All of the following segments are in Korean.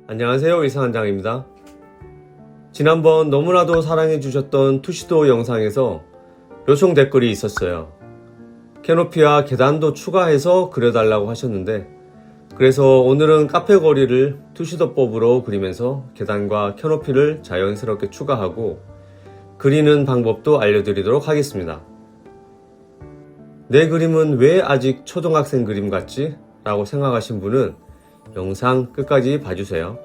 안녕하세요, 이상한장입니다. 지난번 너무나도 사랑해주셨던 투시도 영상에서 요청 댓글이 있었어요. 캐노피와 계단도 추가해서 그려달라고 하셨는데, 그래서 오늘은 카페 거리를 투시도법으로 그리면서 계단과 캐노피를 자연스럽게 추가하고 그리는 방법도 알려드리도록 하겠습니다. 내 그림은 왜 아직 초등학생 그림 같지? 라고 생각하신 분은 영상 끝까지 봐주세요.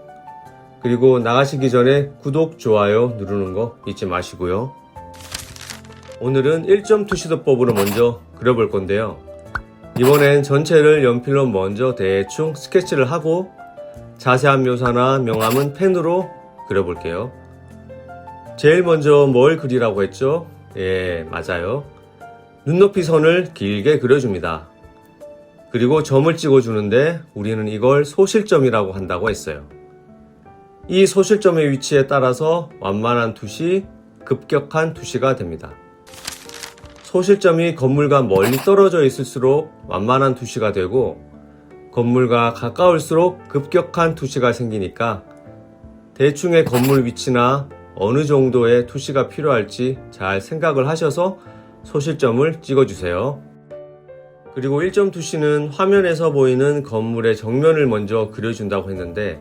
그리고 나가시기 전에 구독, 좋아요 누르는 거 잊지 마시고요. 오늘은 1점 투시도법으로 먼저 그려볼 건데요. 이번엔 전체를 연필로 먼저 대충 스케치를 하고 자세한 묘사나 명암은 펜으로 그려볼게요. 제일 먼저 뭘 그리라고 했죠? 예, 맞아요. 눈높이 선을 길게 그려줍니다. 그리고 점을 찍어주는데 우리는 이걸 소실점이라고 한다고 했어요. 이 소실점의 위치에 따라서 완만한 투시, 급격한 투시가 됩니다. 소실점이 건물과 멀리 떨어져 있을수록 완만한 투시가 되고 건물과 가까울수록 급격한 투시가 생기니까 대충의 건물 위치나 어느 정도의 투시가 필요할지 잘 생각을 하셔서 소실점을 찍어주세요. 그리고 1점 투시는 화면에서 보이는 건물의 정면을 먼저 그려준다고 했는데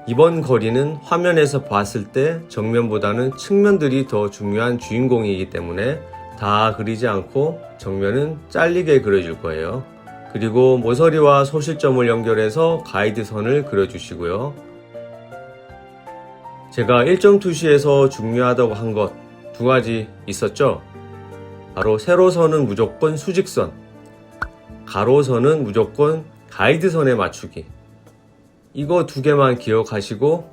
이번 거리는 화면에서 봤을 때 정면보다는 측면들이 더 중요한 주인공이기 때문에 다 그리지 않고 정면은 잘리게 그려줄 거예요. 그리고 모서리와 소실점을 연결해서 가이드선을 그려주시고요. 제가 1점 투시에서 중요하다고 한 것 두 가지 있었죠? 바로 세로선은 무조건 수직선, 가로선은 무조건 가이드선에 맞추기. 이거 두 개만 기억하시고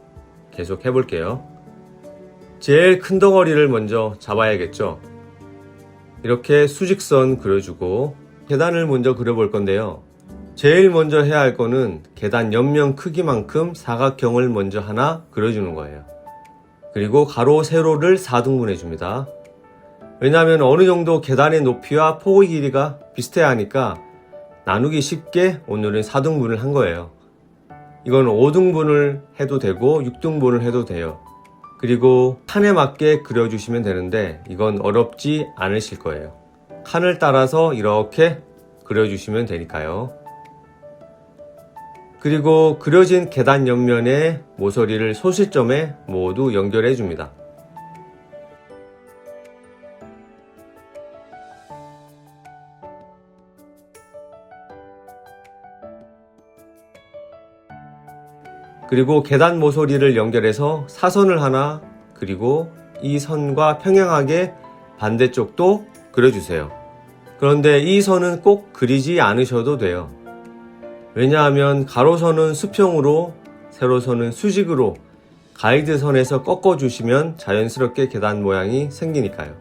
계속 해볼게요. 제일 큰 덩어리를 먼저 잡아야겠죠. 이렇게 수직선 그려주고 계단을 먼저 그려볼 건데요. 제일 먼저 해야 할 거는 계단 옆면 크기만큼 사각형을 먼저 하나 그려주는 거예요. 그리고 가로, 세로를 4등분해 줍니다. 왜냐하면 어느 정도 계단의 높이와 폭의 길이가 비슷해야 하니까 나누기 쉽게 오늘은 4등분을 한 거예요. 이건 5등분을 해도 되고 6등분을 해도 돼요. 그리고 칸에 맞게 그려주시면 되는데 이건 어렵지 않으실 거예요. 칸을 따라서 이렇게 그려주시면 되니까요. 그리고 그려진 계단 옆면에 모서리를 소실점에 모두 연결해 줍니다. 그리고 계단 모서리를 연결해서 사선을 하나 그리고 이 선과 평행하게 반대쪽도 그려주세요. 그런데 이 선은 꼭 그리지 않으셔도 돼요. 왜냐하면 가로선은 수평으로 세로선은 수직으로 가이드선에서 꺾어주시면 자연스럽게 계단 모양이 생기니까요.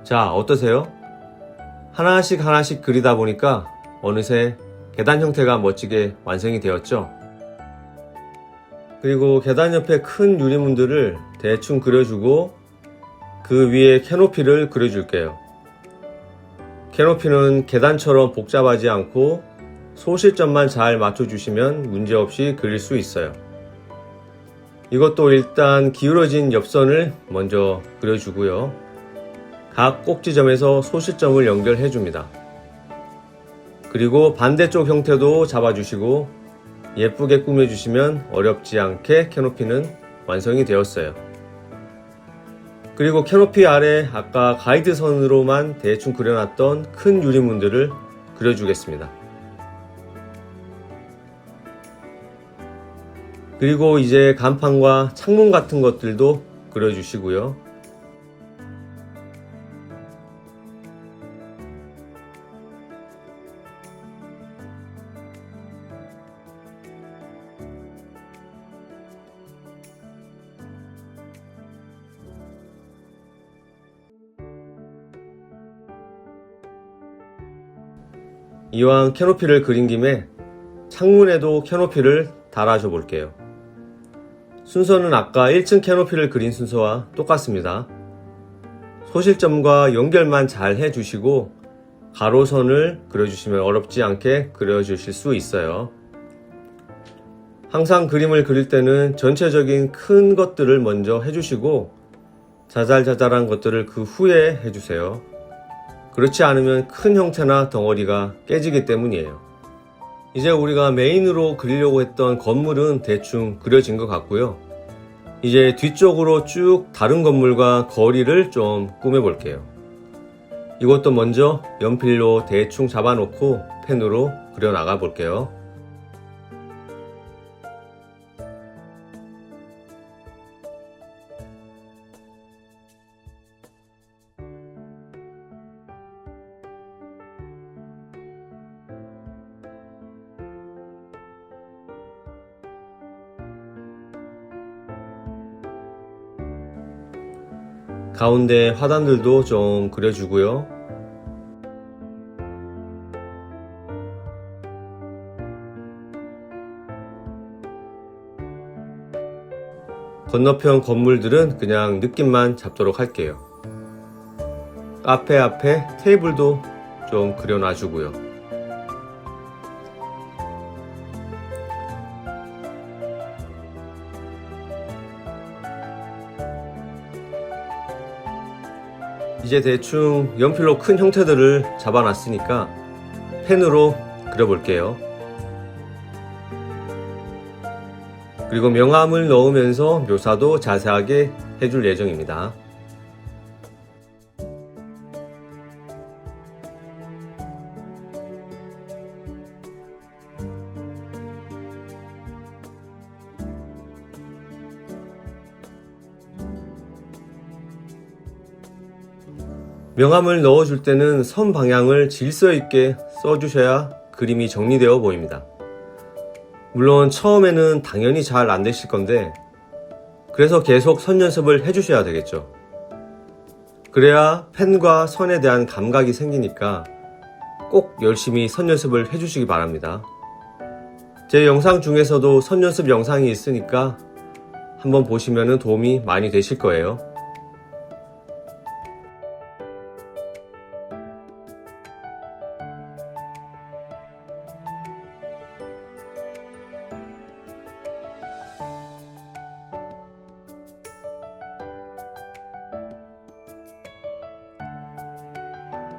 자, 어떠세요? 하나씩 하나씩 그리다 보니까 어느새 계단 형태가 멋지게 완성이 되었죠? 그리고 계단 옆에 큰 유리문들을 대충 그려주고 그 위에 캐노피를 그려줄게요. 캐노피는 계단처럼 복잡하지 않고 소실점만 잘 맞춰주시면 문제없이 그릴 수 있어요. 이것도 일단 기울어진 옆선을 먼저 그려주고요. 각 꼭지점에서 소실점을 연결해줍니다. 그리고 반대쪽 형태도 잡아주시고 예쁘게 꾸며주시면 어렵지 않게 캐노피는 완성이 되었어요. 그리고 캐노피 아래 아까 가이드선으로만 대충 그려놨던 큰 유리문들을 그려주겠습니다. 그리고 이제 간판과 창문 같은 것들도 그려주시고요. 이왕 캐노피를 그린 김에 창문에도 캐노피를 달아줘 볼게요. 순서는 아까 1층 캐노피를 그린 순서와 똑같습니다. 소실점과 연결만 잘 해주시고 가로선을 그려주시면 어렵지 않게 그려주실 수 있어요. 항상 그림을 그릴 때는 전체적인 큰 것들을 먼저 해주시고 자잘자잘한 것들을 그 후에 해주세요. 그렇지 않으면 큰 형태나 덩어리가 깨지기 때문이에요. 이제 우리가 메인으로 그리려고 했던 건물은 대충 그려진 것 같고요. 이제 뒤쪽으로 쭉 다른 건물과 거리를 좀 꾸며볼게요. 이것도 먼저 연필로 대충 잡아놓고 펜으로 그려나가 볼게요. 가운데 화단들도 좀 그려주고요. 건너편 건물들은 그냥 느낌만 잡도록 할게요. 카페 앞에 테이블도 좀 그려놔주고요. 이제 대충 연필로 큰 형태들을 잡아놨으니까 펜으로 그려볼게요. 그리고 명암을 넣으면서 묘사도 자세하게 해줄 예정입니다. 명암을 넣어줄 때는 선 방향을 질서 있게 써주셔야 그림이 정리되어 보입니다. 물론 처음에는 당연히 잘 안 되실 건데 그래서 계속 선 연습을 해주셔야 되겠죠. 그래야 펜과 선에 대한 감각이 생기니까 꼭 열심히 선 연습을 해주시기 바랍니다. 제 영상 중에서도 선 연습 영상이 있으니까 한번 보시면 도움이 많이 되실 거예요.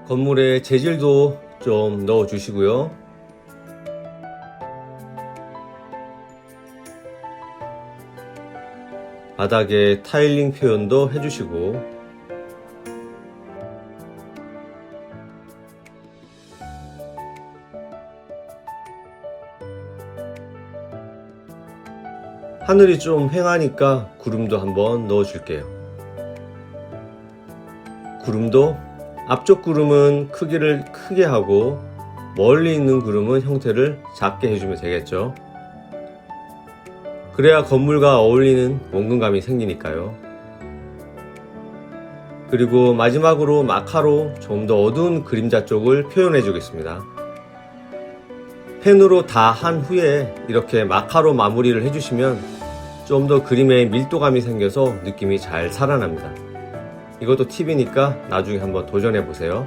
건물에 재질도 좀 넣어 주시고요. 바닥에 타일링 표현도 해주시고 하늘이 좀 휑하니까 구름도 한번 넣어 줄게요. 구름도 앞쪽 구름은 크기를 크게 하고 멀리 있는 구름은 형태를 작게 해주면 되겠죠. 그래야 건물과 어울리는 원근감이 생기니까요. 그리고 마지막으로 마카로 좀 더 어두운 그림자 쪽을 표현해 주겠습니다. 펜으로 다 한 후에 이렇게 마카로 마무리를 해주시면 좀 더 그림에 밀도감이 생겨서 느낌이 잘 살아납니다. 이것도 팁이니까 나중에 한번 도전해 보세요.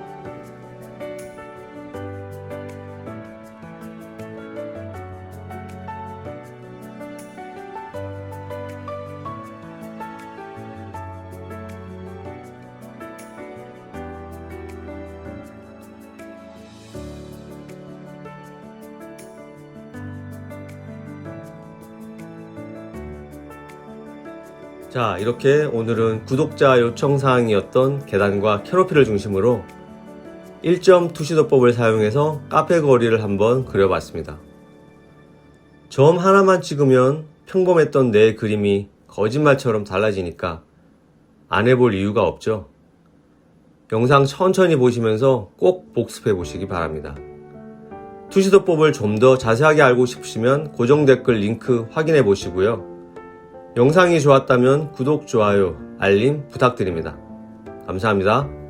자, 이렇게 오늘은 구독자 요청사항이었던 계단과 캐노피를 중심으로 1점 투시도법을 사용해서 카페 거리를 한번 그려봤습니다. 점 하나만 찍으면 평범했던 내 그림이 거짓말처럼 달라지니까 안 해볼 이유가 없죠. 영상 천천히 보시면서 꼭 복습해 보시기 바랍니다. 투시도법을 좀 더 자세하게 알고 싶으시면 고정 댓글 링크 확인해 보시고요. 영상이 좋았다면 구독, 좋아요, 알림 부탁드립니다. 감사합니다.